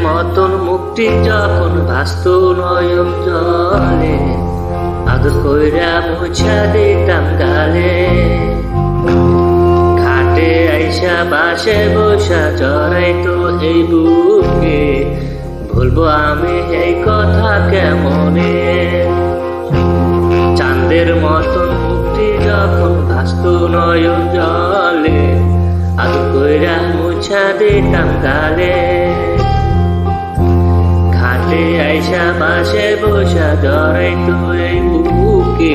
মতন মুক্তি যখন ভাসত নয়ন জলে, আদর কইরা মুছা দিতাম গালে। ঘাটে আইসা বাসে বসা জড়াইতো এই বুকে, বলবো আমি এই কথা কেমনে। চাঁদের মতন মুক্তি যখন ভাসত নয়ন জলে, আদর কইরা মুছা দিতাম গালে। ঘাটে আইসা বাসে বসা জড়াইতো এই বুকে,